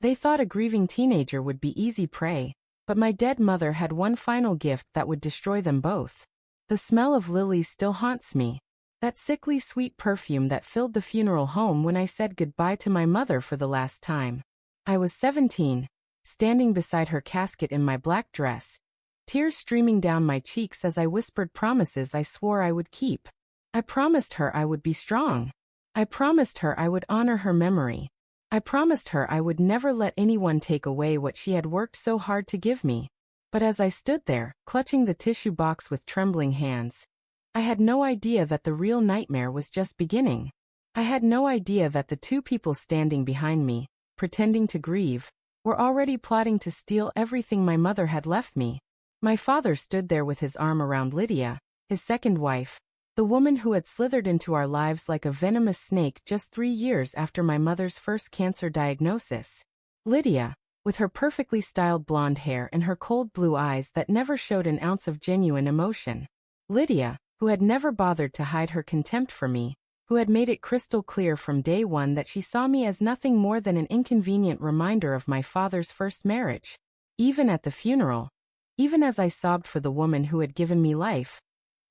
They thought a grieving teenager would be easy prey, but my dead mother had one final gift that would destroy them both. The smell of lilies still haunts me. That sickly sweet perfume that filled the funeral home when I said goodbye to my mother for the last time. I was 17, standing beside her casket in my black dress, tears streaming down my cheeks as I whispered promises I swore I would keep. I promised her I would be strong. I promised her I would honor her memory. I promised her I would never let anyone take away what she had worked so hard to give me. But as I stood there, clutching the tissue box with trembling hands, I had no idea that the real nightmare was just beginning. I had no idea that the two people standing behind me, pretending to grieve, were already plotting to steal everything my mother had left me. My father stood there with his arm around Lydia, his second wife, the woman who had slithered into our lives like a venomous snake just 3 years after my mother's first cancer diagnosis. Lydia, with her perfectly styled blonde hair and her cold blue eyes that never showed an ounce of genuine emotion. Lydia, who had never bothered to hide her contempt for me, who had made it crystal clear from day one that she saw me as nothing more than an inconvenient reminder of my father's first marriage. Even at the funeral, even as I sobbed for the woman who had given me life,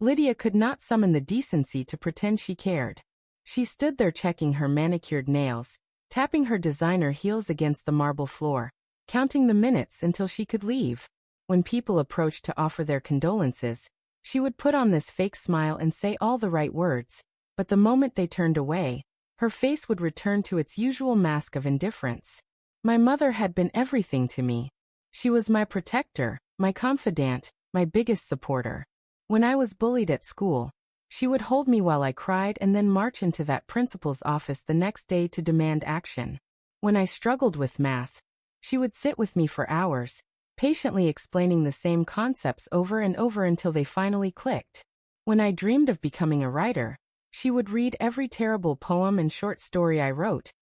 Lydia could not summon the decency to pretend she cared. She stood there checking her manicured nails, tapping her designer heels against the marble floor, counting the minutes until she could leave. When people approached to offer their condolences, she would put on this fake smile and say all the right words, but the moment they turned away, her face would return to its usual mask of indifference. My mother had been everything to me. She was my protector, my confidant, my biggest supporter. When I was bullied at school, she would hold me while I cried and then march into that principal's office the next day to demand action. When I struggled with math, she would sit with me for hours, patiently explaining the same concepts over and over until they finally clicked. When I dreamed of becoming a writer, she would read every terrible poem and short story I wrote,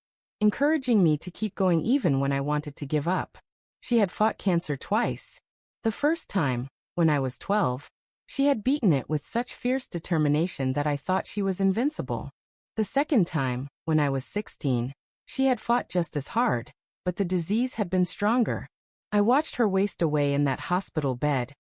encouraging me to keep going even when I wanted to give up. She had fought cancer twice. The first time, when I was 12, she had beaten it with such fierce determination that I thought she was invincible. The second time, when I was 16, she had fought just as hard, but the disease had been stronger. I watched her waste away in that hospital bed,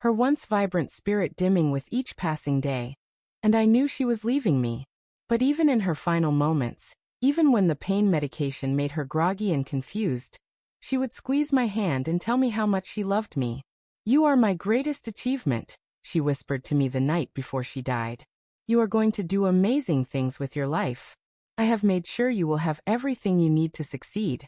her once vibrant spirit dimming with each passing day, and I knew she was leaving me. But even in her final moments, even when the pain medication made her groggy and confused, she would squeeze my hand and tell me how much she loved me. "You are my greatest achievement," she whispered to me the night before she died. "You are going to do amazing things with your life. I have made sure you will have everything you need to succeed."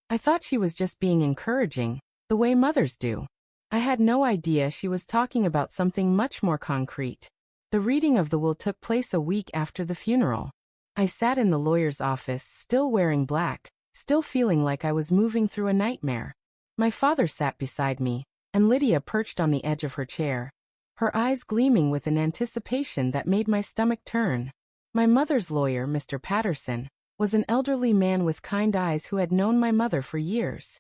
I thought she was just being encouraging, the way mothers do. I had no idea she was talking about something much more concrete. The reading of the will took place a week after the funeral. I sat in the lawyer's office, still wearing black, still feeling like I was moving through a nightmare. My father sat beside me, and Lydia perched on the edge of her chair, her eyes gleaming with an anticipation that made my stomach turn. My mother's lawyer, Mr. Patterson, was an elderly man with kind eyes who had known my mother for years.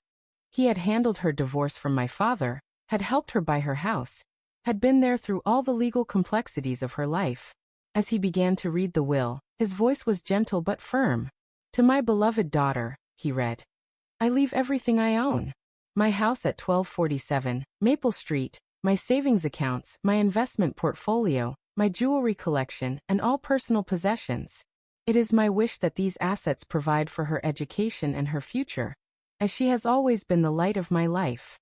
He had handled her divorce from my father, had helped her buy her house, had been there through all the legal complexities of her life. As he began to read the will, his voice was gentle but firm. "To my beloved daughter," he read, "I leave everything I own. My house at 1247 Maple Street, my savings accounts, my investment portfolio, my jewelry collection, and all personal possessions. It is my wish that these assets provide for her education and her future, as she has always been the light of my life."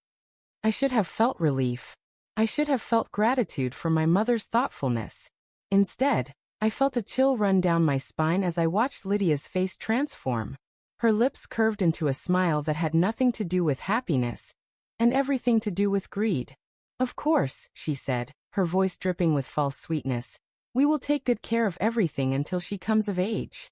I should have felt relief. I should have felt gratitude for my mother's thoughtfulness. Instead, I felt a chill run down my spine as I watched Lydia's face transform. Her lips curved into a smile that had nothing to do with happiness, and everything to do with greed. "Of course," she said, her voice dripping with false sweetness, "we will take good care of everything until she comes of age."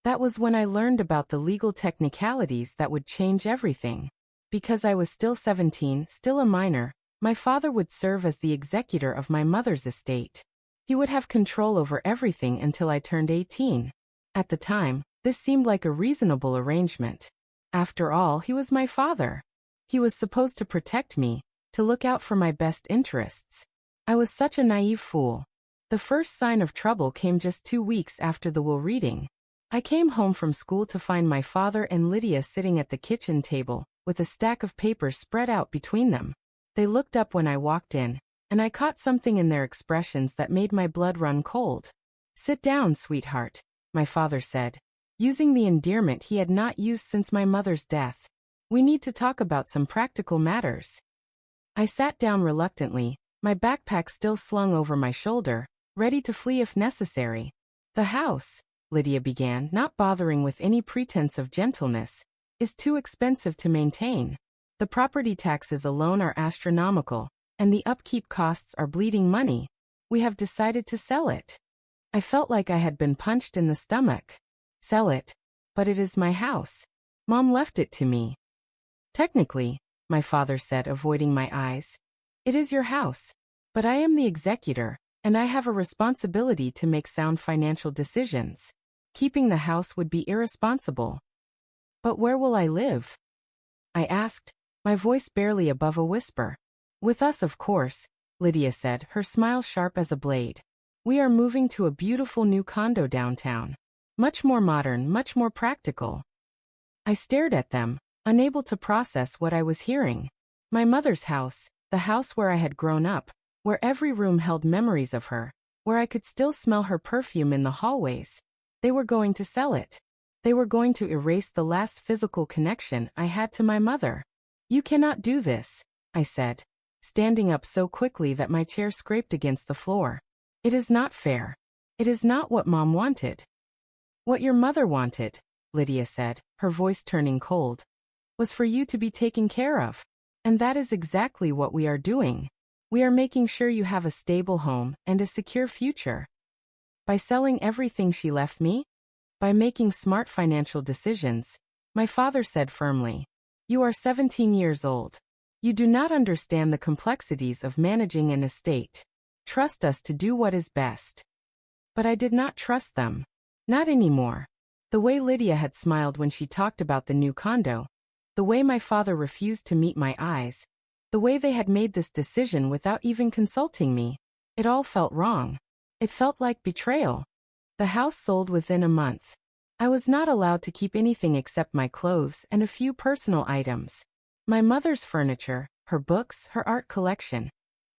That was when I learned about the legal technicalities that would change everything. Because I was still 17, still a minor, my father would serve as the executor of my mother's estate. He would have control over everything until I turned 18. At the time, this seemed like a reasonable arrangement. After all, he was my father. He was supposed to protect me, to look out for my best interests. I was such a naive fool. The first sign of trouble came just 2 weeks after the will reading. I came home from school to find my father and Lydia sitting at the kitchen table, with a stack of papers spread out between them. They looked up when I walked in, and I caught something in their expressions that made my blood run cold. "Sit down, sweetheart," my father said, using the endearment he had not used since my mother's death. "We need to talk about some practical matters." I sat down reluctantly, my backpack still slung over my shoulder, ready to flee if necessary. "The house," Lydia began, not bothering with any pretense of gentleness, "is too expensive to maintain. The property taxes alone are astronomical, and the upkeep costs are bleeding money. We have decided to sell it." I felt like I had been punched in the stomach. "Sell it? But it is my house. Mom left it to me." "Technically," my father said, avoiding my eyes, "it is your house. But I am the executor, and I have a responsibility to make sound financial decisions. Keeping the house would be irresponsible." "But where will I live?" I asked, my voice barely above a whisper. "With us, of course," Lydia said, her smile sharp as a blade. "We are moving to a beautiful new condo downtown. Much more modern, much more practical." I stared at them, unable to process what I was hearing. My mother's house, the house where I had grown up, where every room held memories of her, where I could still smell her perfume in the hallways. They were going to sell it. They were going to erase the last physical connection I had to my mother. "You cannot do this," I said, standing up so quickly that my chair scraped against the floor. "It is not fair. It is not what Mom wanted." "What your mother wanted," Lydia said, her voice turning cold, "was for you to be taken care of. And that is exactly what we are doing. We are making sure you have a stable home and a secure future." By selling everything she left me? By making smart financial decisions, my father said firmly. "You are 17 years old. You do not understand the complexities of managing an estate. Trust us to do what is best." But I did not trust them. Not anymore. The way Lydia had smiled when she talked about the new condo, the way my father refused to meet my eyes, the way they had made this decision without even consulting me, it all felt wrong. It felt like betrayal. The house sold within a month. I was not allowed to keep anything except my clothes and a few personal items. My mother's furniture, her books, her art collection.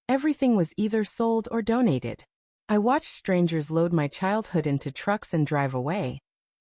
Everything was either sold or donated. I watched strangers load my childhood into trucks and drive away,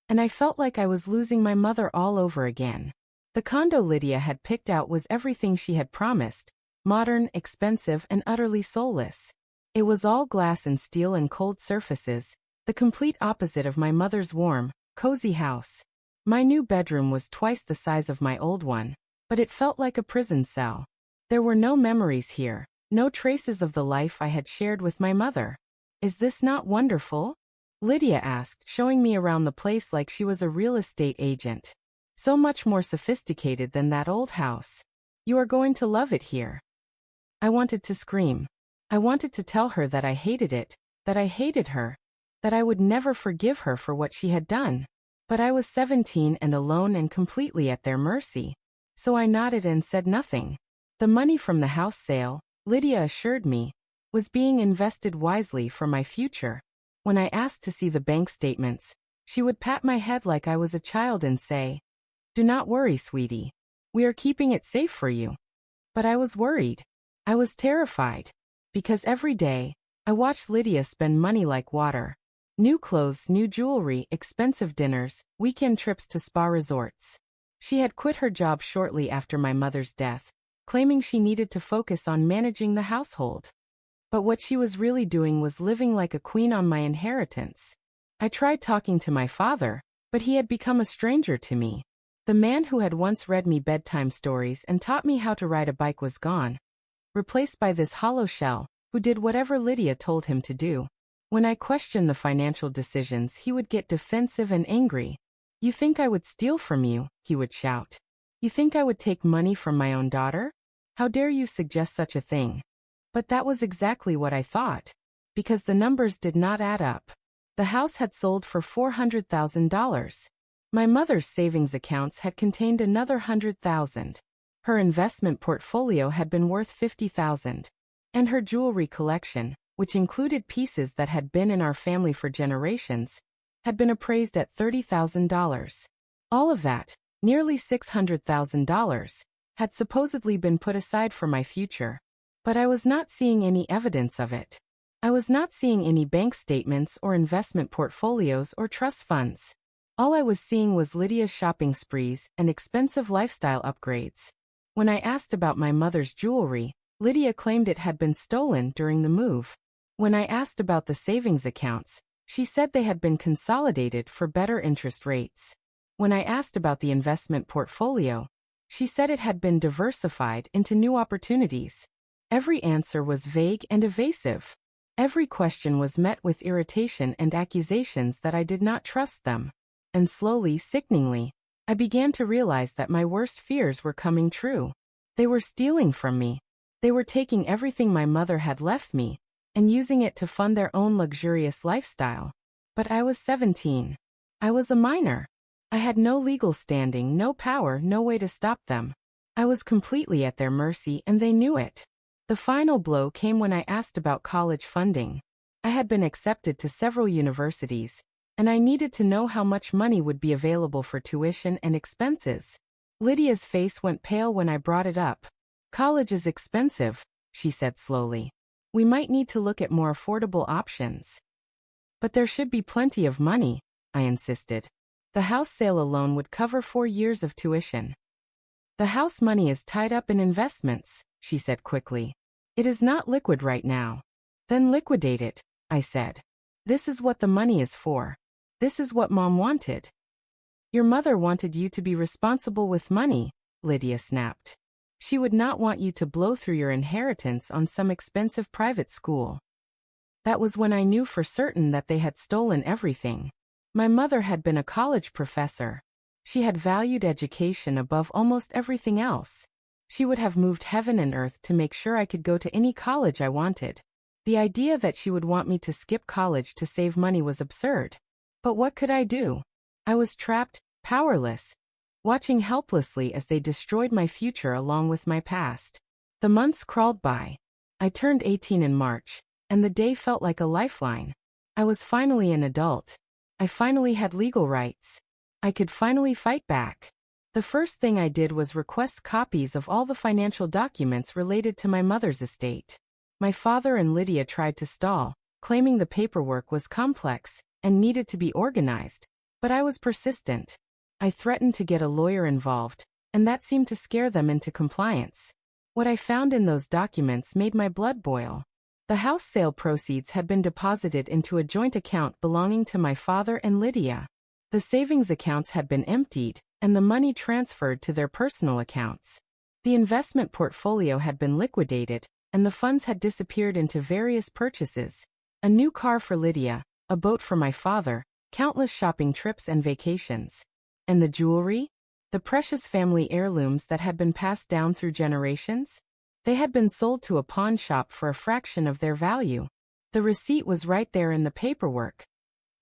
and I felt like I was losing my mother all over again. The condo Lydia had picked out was everything she had promised, modern, expensive, and utterly soulless. It was all glass and steel and cold surfaces, the complete opposite of my mother's warm, cozy house. My new bedroom was twice the size of my old one, but it felt like a prison cell. There were no memories here, no traces of the life I had shared with my mother. "Is this not wonderful?" Lydia asked, showing me around the place like she was a real estate agent. "So much more sophisticated than that old house. You are going to love it here." I wanted to scream. I wanted to tell her that I hated it, that I hated her, that I would never forgive her for what she had done. But I was 17 and alone and completely at their mercy. So I nodded and said nothing. The money from the house sale, Lydia assured me, was being invested wisely for my future. When I asked to see the bank statements, she would pat my head like I was a child and say, "Do not worry, sweetie. We are keeping it safe for you." But I was worried. I was terrified. Because every day, I watched Lydia spend money like water. New clothes, new jewelry, expensive dinners, weekend trips to spa resorts. She had quit her job shortly after my mother's death, claiming she needed to focus on managing the household. But what she was really doing was living like a queen on my inheritance. I tried talking to my father, but he had become a stranger to me. The man who had once read me bedtime stories and taught me how to ride a bike was gone, replaced by this hollow shell, who did whatever Lydia told him to do. When I questioned the financial decisions, he would get defensive and angry. "You think I would steal from you?" he would shout. "You think I would take money from my own daughter? How dare you suggest such a thing?" But that was exactly what I thought. Because the numbers did not add up. The house had sold for $400,000. My mother's savings accounts had contained another $100,000. Her investment portfolio had been worth $50,000. And her jewelry collection, which included pieces that had been in our family for generations, had been appraised at $30,000. All of that, nearly $600,000, had supposedly been put aside for my future. But I was not seeing any evidence of it. I was not seeing any bank statements or investment portfolios or trust funds. All I was seeing was Lydia's shopping sprees and expensive lifestyle upgrades. When I asked about my mother's jewelry, Lydia claimed it had been stolen during the move. When I asked about the savings accounts, she said they had been consolidated for better interest rates. When I asked about the investment portfolio, she said it had been diversified into new opportunities. Every answer was vague and evasive. Every question was met with irritation and accusations that I did not trust them. And slowly, sickeningly, I began to realize that my worst fears were coming true. They were stealing from me. They were taking everything my mother had left me and using it to fund their own luxurious lifestyle. But I was 17. I was a minor. I had no legal standing, no power, no way to stop them. I was completely at their mercy, and they knew it. The final blow came when I asked about college funding. I had been accepted to several universities, and I needed to know how much money would be available for tuition and expenses. Lydia's face went pale when I brought it up. "College is expensive," she said slowly. "We might need to look at more affordable options." "But there should be plenty of money," I insisted. "The house sale alone would cover 4 years of tuition." "The house money is tied up in investments," she said quickly. "It is not liquid right now." "Then liquidate it," I said. "This is what the money is for. This is what Mom wanted." "Your mother wanted you to be responsible with money," Lydia snapped. "She would not want you to blow through your inheritance on some expensive private school." That was when I knew for certain that they had stolen everything. My mother had been a college professor. She had valued education above almost everything else. She would have moved heaven and earth to make sure I could go to any college I wanted. The idea that she would want me to skip college to save money was absurd. But what could I do? I was trapped, powerless, watching helplessly as they destroyed my future along with my past. The months crawled by. I turned 18 in March, and the day felt like a lifeline. I was finally an adult. I finally had legal rights. I could finally fight back. The first thing I did was request copies of all the financial documents related to my mother's estate. My father and Lydia tried to stall, claiming the paperwork was complex and needed to be organized, but I was persistent. I threatened to get a lawyer involved, and that seemed to scare them into compliance. What I found in those documents made my blood boil. The house sale proceeds had been deposited into a joint account belonging to my father and Lydia. The savings accounts had been emptied, and the money transferred to their personal accounts. The investment portfolio had been liquidated, and the funds had disappeared into various purchases. A new car for Lydia, a boat for my father, countless shopping trips and vacations. And the jewelry? The precious family heirlooms that had been passed down through generations? They had been sold to a pawn shop for a fraction of their value. The receipt was right there in the paperwork.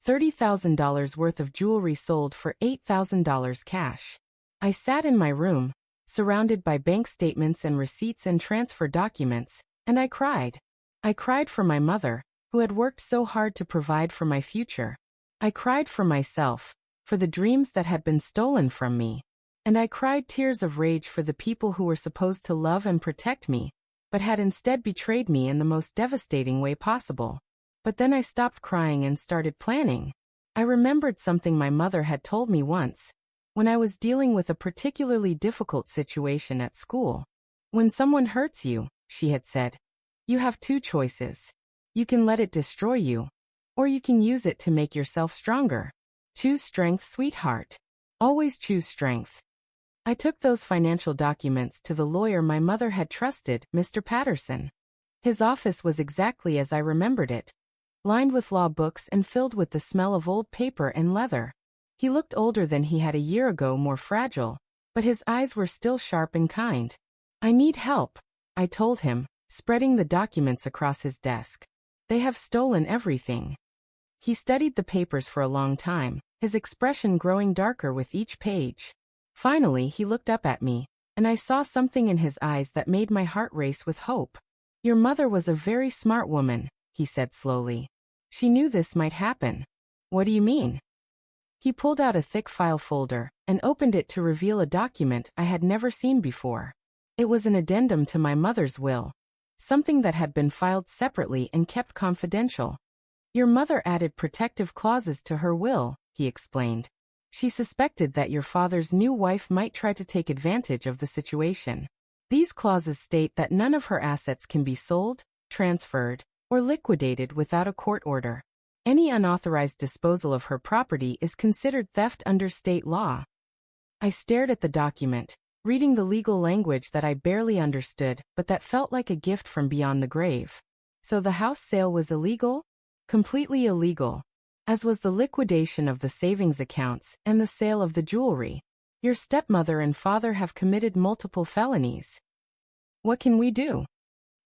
$30,000 worth of jewelry sold for $8,000 cash. I sat in my room, surrounded by bank statements and receipts and transfer documents, and I cried. I cried for my mother, who had worked so hard to provide for my future. I cried for myself, for the dreams that had been stolen from me. And I cried tears of rage for the people who were supposed to love and protect me, but had instead betrayed me in the most devastating way possible. But then I stopped crying and started planning. I remembered something my mother had told me once, when I was dealing with a particularly difficult situation at school. "When someone hurts you," she had said, "you have 2 choices. You can let it destroy you, or you can use it to make yourself stronger. Choose strength, sweetheart. Always choose strength." I took those financial documents to the lawyer my mother had trusted, Mr. Patterson. His office was exactly as I remembered it, lined with law books and filled with the smell of old paper and leather. He looked older than he had a year ago, more fragile, but his eyes were still sharp and kind. "I need help," I told him, spreading the documents across his desk. "They have stolen everything." He studied the papers for a long time, his expression growing darker with each page. Finally, he looked up at me, and I saw something in his eyes that made my heart race with hope. "Your mother was a very smart woman," he said slowly. "She knew this might happen." "What do you mean?" He pulled out a thick file folder and opened it to reveal a document I had never seen before. It was an addendum to my mother's will, something that had been filed separately and kept confidential. Your mother added protective clauses to her will, he explained. She suspected that your father's new wife might try to take advantage of the situation. These clauses state that none of her assets can be sold, transferred, or liquidated without a court order. Any unauthorized disposal of her property is considered theft under state law. I stared at the document, reading the legal language that I barely understood, but that felt like a gift from beyond the grave. So the house sale was illegal? Completely illegal. As was the liquidation of the savings accounts and the sale of the jewelry. Your stepmother and father have committed multiple felonies. What can we do?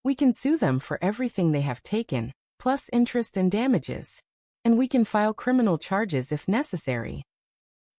We can sue them for everything they have taken, plus interest and damages. And we can file criminal charges if necessary.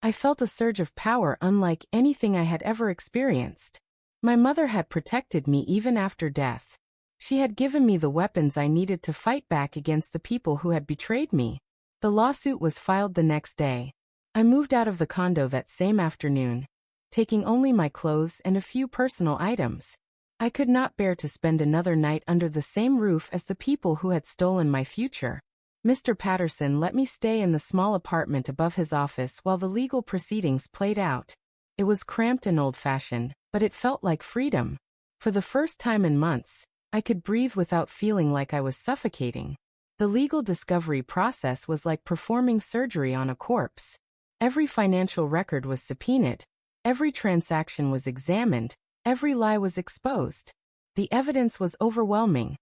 I felt a surge of power unlike anything I had ever experienced. My mother had protected me even after death. She had given me the weapons I needed to fight back against the people who had betrayed me. The lawsuit was filed the next day. I moved out of the condo that same afternoon, taking only my clothes and a few personal items. I could not bear to spend another night under the same roof as the people who had stolen my future. Mr. Patterson let me stay in the small apartment above his office while the legal proceedings played out. It was cramped and old-fashioned, but it felt like freedom. For the first time in months, I could breathe without feeling like I was suffocating. The legal discovery process was like performing surgery on a corpse. Every financial record was subpoenaed. Every transaction was examined. Every lie was exposed. The evidence was overwhelming.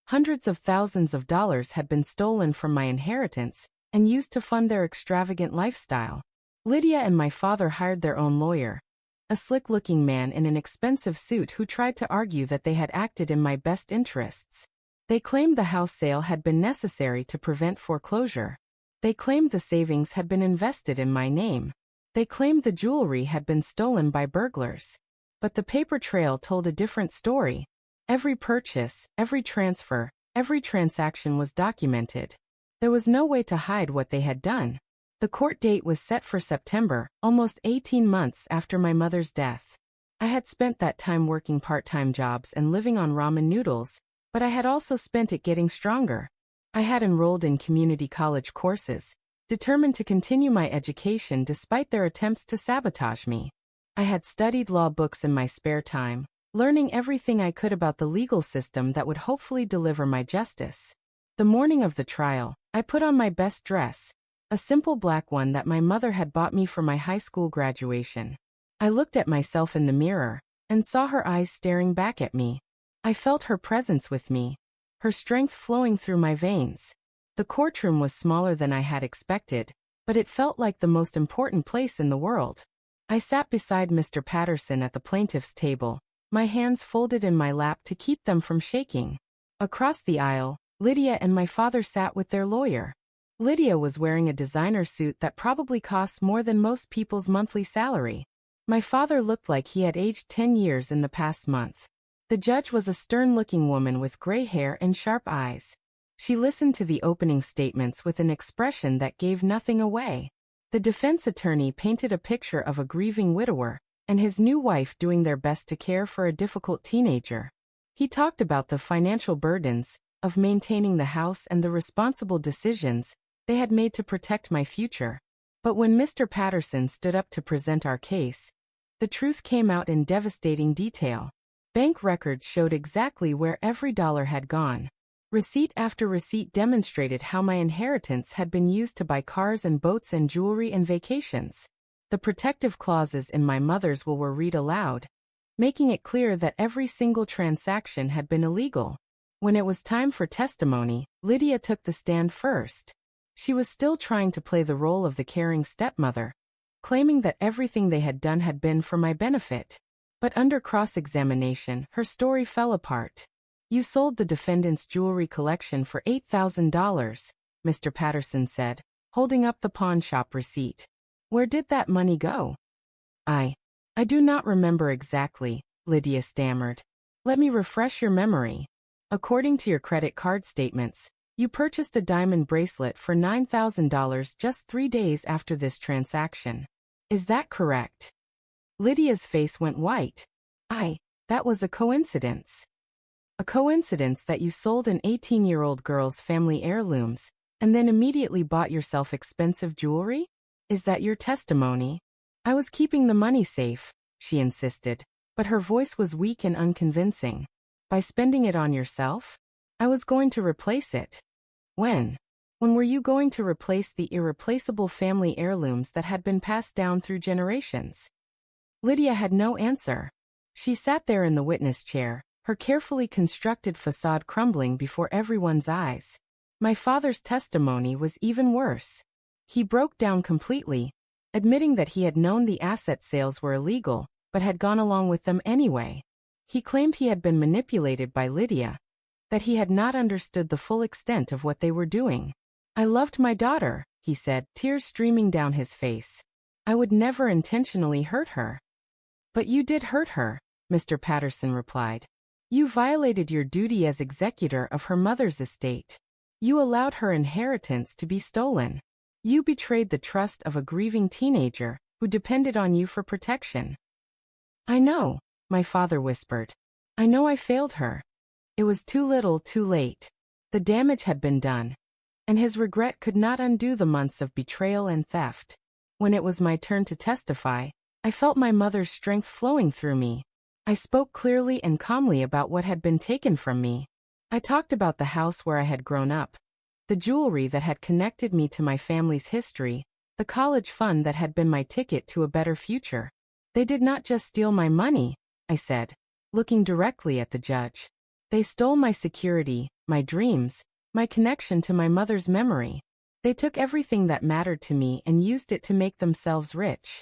Hundreds of thousands of dollars had been stolen from my inheritance and used to fund their extravagant lifestyle. Lydia and my father hired their own lawyer, a slick-looking man in an expensive suit who tried to argue that they had acted in my best interests. They claimed the house sale had been necessary to prevent foreclosure. They claimed the savings had been invested in my name. They claimed the jewelry had been stolen by burglars. But the paper trail told a different story. Every purchase, every transfer, every transaction was documented. There was no way to hide what they had done. The court date was set for September, almost 18 months after my mother's death. I had spent that time working part-time jobs and living on ramen noodles, but I had also spent it getting stronger. I had enrolled in community college courses, determined to continue my education despite their attempts to sabotage me. I had studied law books in my spare time, learning everything I could about the legal system that would hopefully deliver my justice. The morning of the trial, I put on my best dress, a simple black one that my mother had bought me for my high school graduation. I looked at myself in the mirror and saw her eyes staring back at me. I felt her presence with me, her strength flowing through my veins. The courtroom was smaller than I had expected, but it felt like the most important place in the world. I sat beside Mr. Patterson at the plaintiff's table, my hands folded in my lap to keep them from shaking. Across the aisle, Lydia and my father sat with their lawyer. Lydia was wearing a designer suit that probably cost more than most people's monthly salary. My father looked like he had aged 10 years in the past month. The judge was a stern-looking woman with gray hair and sharp eyes. She listened to the opening statements with an expression that gave nothing away. The defense attorney painted a picture of a grieving widower and his new wife doing their best to care for a difficult teenager. He talked about the financial burdens of maintaining the house and the responsible decisions they had made to protect my future. But when Mr. Patterson stood up to present our case, the truth came out in devastating detail. Bank records showed exactly where every dollar had gone. Receipt after receipt demonstrated how my inheritance had been used to buy cars and boats and jewelry and vacations. The protective clauses in my mother's will were read aloud, making it clear that every single transaction had been illegal. When it was time for testimony, Lydia took the stand first. She was still trying to play the role of the caring stepmother, claiming that everything they had done had been for my benefit. But under cross-examination, her story fell apart. You sold the defendant's jewelry collection for $8,000, Mr. Patterson said, holding up the pawn shop receipt. Where did that money go? I do not remember exactly, Lydia stammered. Let me refresh your memory. According to your credit card statements, You purchased a diamond bracelet for $9,000 just 3 days after this transaction. Is that correct? Lydia's face went white. That was a coincidence. A coincidence that you sold an 18-year-old girl's family heirlooms and then immediately bought yourself expensive jewelry? Is that your testimony? I was keeping the money safe, she insisted, but her voice was weak and unconvincing. By spending it on yourself? I was going to replace it. When? When were you going to replace the irreplaceable family heirlooms that had been passed down through generations? Lydia had no answer. She sat there in the witness chair, her carefully constructed facade crumbling before everyone's eyes. My father's testimony was even worse. He broke down completely, admitting that he had known the asset sales were illegal, but had gone along with them anyway. He claimed he had been manipulated by Lydia, that he had not understood the full extent of what they were doing. I loved my daughter, he said, tears streaming down his face. I would never intentionally hurt her. But you did hurt her, Mr. Patterson replied. You violated your duty as executor of her mother's estate. You allowed her inheritance to be stolen. You betrayed the trust of a grieving teenager who depended on you for protection. I know, my father whispered. I know I failed her. It was too little, too late. The damage had been done, and his regret could not undo the months of betrayal and theft. When it was my turn to testify, I felt my mother's strength flowing through me. I spoke clearly and calmly about what had been taken from me. I talked about the house where I had grown up, the jewelry that had connected me to my family's history, the college fund that had been my ticket to a better future. They did not just steal my money, I said, looking directly at the judge. They stole my security, my dreams, my connection to my mother's memory. They took everything that mattered to me and used it to make themselves rich.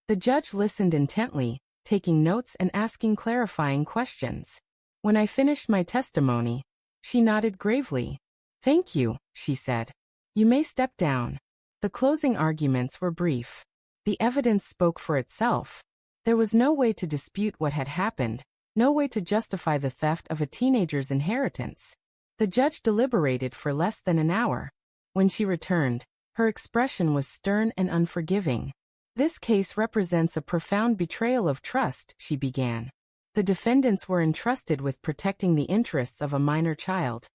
The judge listened intently, taking notes and asking clarifying questions. When I finished my testimony, she nodded gravely. Thank you, she said. You may step down. The closing arguments were brief. The evidence spoke for itself. There was no way to dispute what had happened, no way to justify the theft of a teenager's inheritance. The judge deliberated for less than an hour. When she returned, her expression was stern and unforgiving. This case represents a profound betrayal of trust, she began. The defendants were entrusted with protecting the interests of a minor child,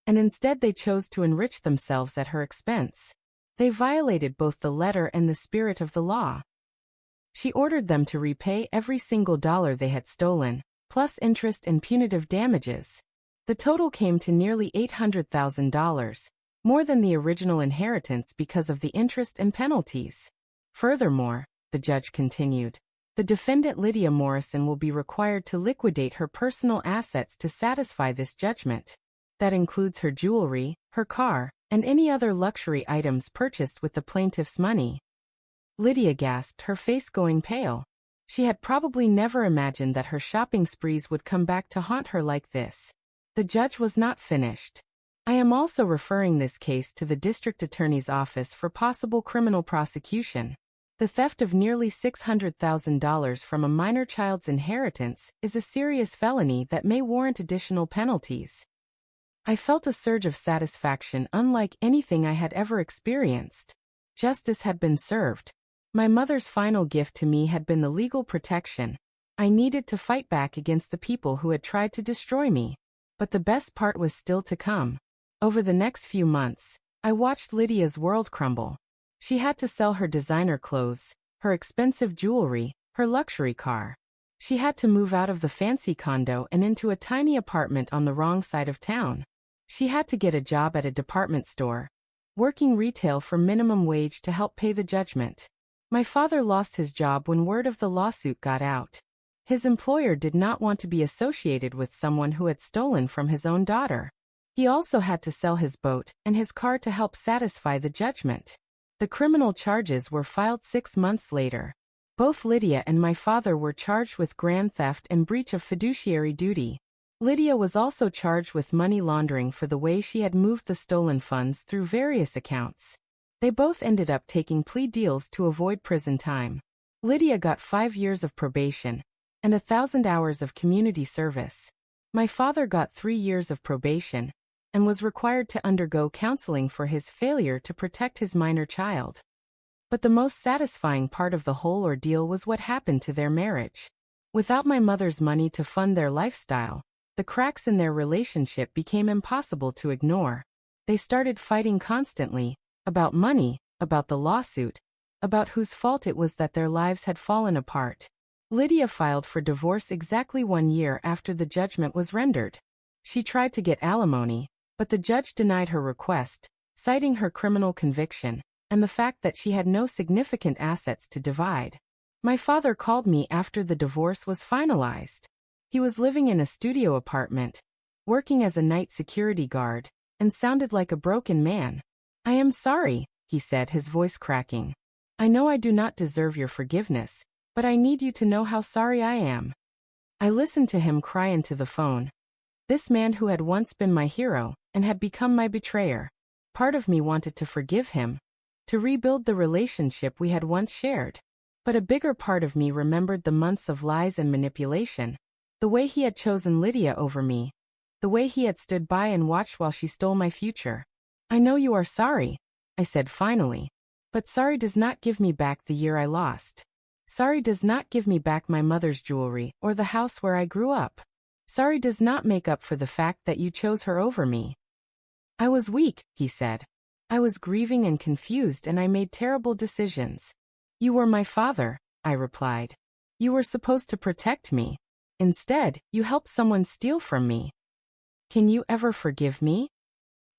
and instead they chose to enrich themselves at her expense. They violated both the letter and the spirit of the law. She ordered them to repay every single dollar they had stolen, plus interest and punitive damages. The total came to nearly $800,000, more than the original inheritance because of the interest and penalties. Furthermore, the judge continued, the defendant Lydia Morrison will be required to liquidate her personal assets to satisfy this judgment. That includes her jewelry, her car, and any other luxury items purchased with the plaintiff's money. Lydia gasped, her face going pale. She had probably never imagined that her shopping sprees would come back to haunt her like this. The judge was not finished. I am also referring this case to the district attorney's office for possible criminal prosecution. The theft of nearly $600,000 from a minor child's inheritance is a serious felony that may warrant additional penalties. I felt a surge of satisfaction unlike anything I had ever experienced. Justice had been served. My mother's final gift to me had been the legal protection I needed to fight back against the people who had tried to destroy me. But the best part was still to come. Over the next few months, I watched Lydia's world crumble. She had to sell her designer clothes, her expensive jewelry, her luxury car. She had to move out of the fancy condo and into a tiny apartment on the wrong side of town. She had to get a job at a department store, working retail for minimum wage to help pay the judgment. My father lost his job when word of the lawsuit got out. His employer did not want to be associated with someone who had stolen from his own daughter. He also had to sell his boat and his car to help satisfy the judgment. The criminal charges were filed 6 months later. Both Lydia and my father were charged with grand theft and breach of fiduciary duty. Lydia was also charged with money laundering for the way she had moved the stolen funds through various accounts. They both ended up taking plea deals to avoid prison time. Lydia got 5 years of probation and 1,000 hours of community service. My father got 3 years of probation and was required to undergo counseling for his failure to protect his minor child. But the most satisfying part of the whole ordeal was what happened to their marriage. Without my mother's money to fund their lifestyle, the cracks in their relationship became impossible to ignore. They started fighting constantly, about money, about the lawsuit, about whose fault it was that their lives had fallen apart. Lydia filed for divorce exactly 1 year after the judgment was rendered. She tried to get alimony, but the judge denied her request, citing her criminal conviction and the fact that she had no significant assets to divide. My father called me after the divorce was finalized. He was living in a studio apartment, working as a night security guard, and sounded like a broken man. "I am sorry," he said, his voice cracking. "I know I do not deserve your forgiveness, but I need you to know how sorry I am." I listened to him cry into the phone. This man who had once been my hero and had become my betrayer. Part of me wanted to forgive him, to rebuild the relationship we had once shared. But a bigger part of me remembered the months of lies and manipulation, the way he had chosen Lydia over me, the way he had stood by and watched while she stole my future. "I know you are sorry," I said finally, "but sorry does not give me back the year I lost. Sorry does not give me back my mother's jewelry or the house where I grew up. Sorry does not make up for the fact that you chose her over me." I was weak, he said. I was grieving and confused, and I made terrible decisions. "You were my father," I replied. "You were supposed to protect me. Instead, you helped someone steal from me. Can you ever forgive me?"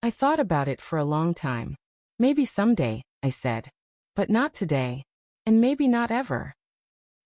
I thought about it for a long time. "Maybe someday," I said. "But not today. And maybe not ever."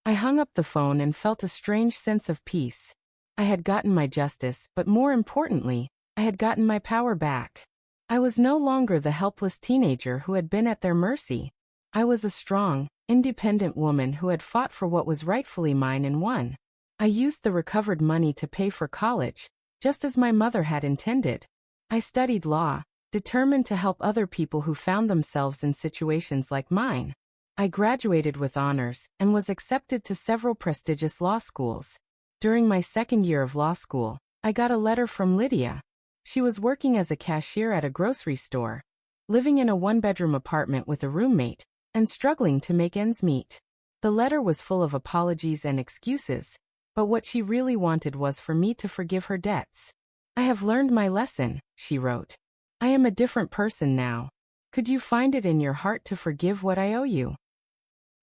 I hung up the phone and felt a strange sense of peace. I had gotten my justice, but more importantly, I had gotten my power back. I was no longer the helpless teenager who had been at their mercy. I was a strong, independent woman who had fought for what was rightfully mine and won. I used the recovered money to pay for college, just as my mother had intended. I studied law, determined to help other people who found themselves in situations like mine. I graduated with honors and was accepted to several prestigious law schools. During my second year of law school, I got a letter from Lydia. She was working as a cashier at a grocery store, living in a one-bedroom apartment with a roommate, and struggling to make ends meet. The letter was full of apologies and excuses, but what she really wanted was for me to forgive her debts. "I have learned my lesson," she wrote. "I am a different person now. Could you find it in your heart to forgive what I owe you?"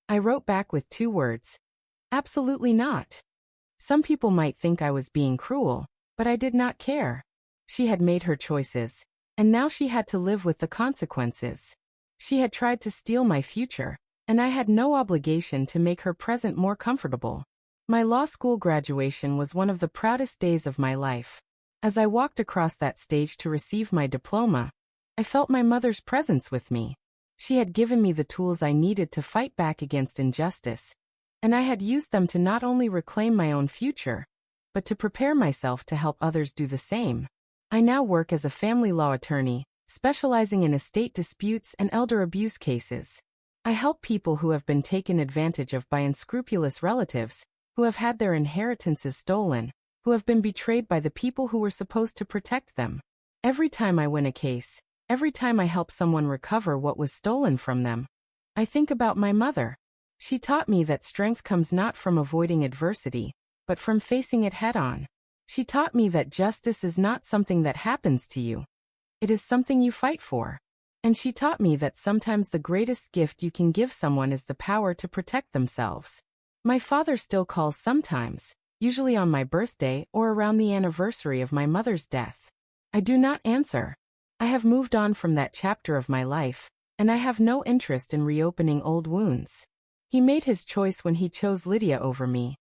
I wrote back with 2 words. "Absolutely not." Some people might think I was being cruel, but I did not care. She had made her choices, and now she had to live with the consequences. She had tried to steal my future, and I had no obligation to make her present more comfortable. My law school graduation was one of the proudest days of my life. As I walked across that stage to receive my diploma, I felt my mother's presence with me. She had given me the tools I needed to fight back against injustice, and I had used them to not only reclaim my own future, but to prepare myself to help others do the same. I now work as a family law attorney, specializing in estate disputes and elder abuse cases. I help people who have been taken advantage of by unscrupulous relatives, who have had their inheritances stolen, who have been betrayed by the people who were supposed to protect them. Every time I win a case, every time I help someone recover what was stolen from them, I think about my mother. She taught me that strength comes not from avoiding adversity, but from facing it head-on. She taught me that justice is not something that happens to you. It is something you fight for. And she taught me that sometimes the greatest gift you can give someone is the power to protect themselves. My father still calls sometimes, usually on my birthday or around the anniversary of my mother's death. I do not answer. I have moved on from that chapter of my life, and I have no interest in reopening old wounds. He made his choice when he chose Lydia over me,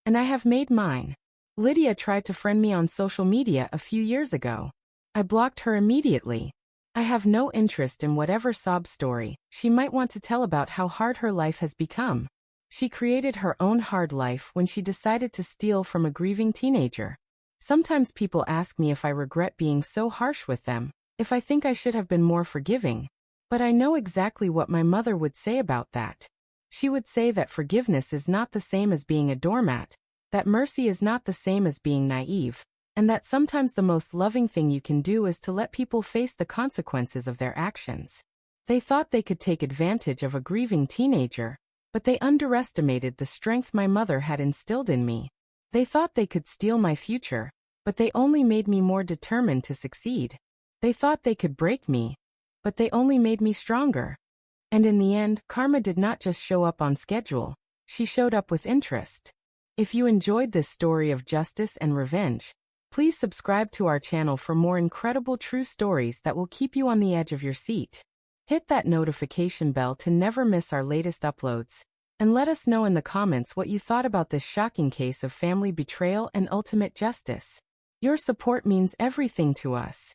and I have made mine. Lydia tried to friend me on social media a few years ago. I blocked her immediately. I have no interest in whatever sob story she might want to tell about how hard her life has become. She created her own hard life when she decided to steal from a grieving teenager. Sometimes people ask me if I regret being so harsh with them, if I think I should have been more forgiving. But I know exactly what my mother would say about that. She would say that forgiveness is not the same as being a doormat, that mercy is not the same as being naive, and that sometimes the most loving thing you can do is to let people face the consequences of their actions. They thought they could take advantage of a grieving teenager, but they underestimated the strength my mother had instilled in me. They thought they could steal my future, but they only made me more determined to succeed. They thought they could break me, but they only made me stronger. And in the end, karma did not just show up on schedule, she showed up with interest. If you enjoyed this story of justice and revenge, please subscribe to our channel for more incredible true stories that will keep you on the edge of your seat. Hit that notification bell to never miss our latest uploads. And let us know in the comments what you thought about this shocking case of family betrayal and ultimate justice. Your support means everything to us.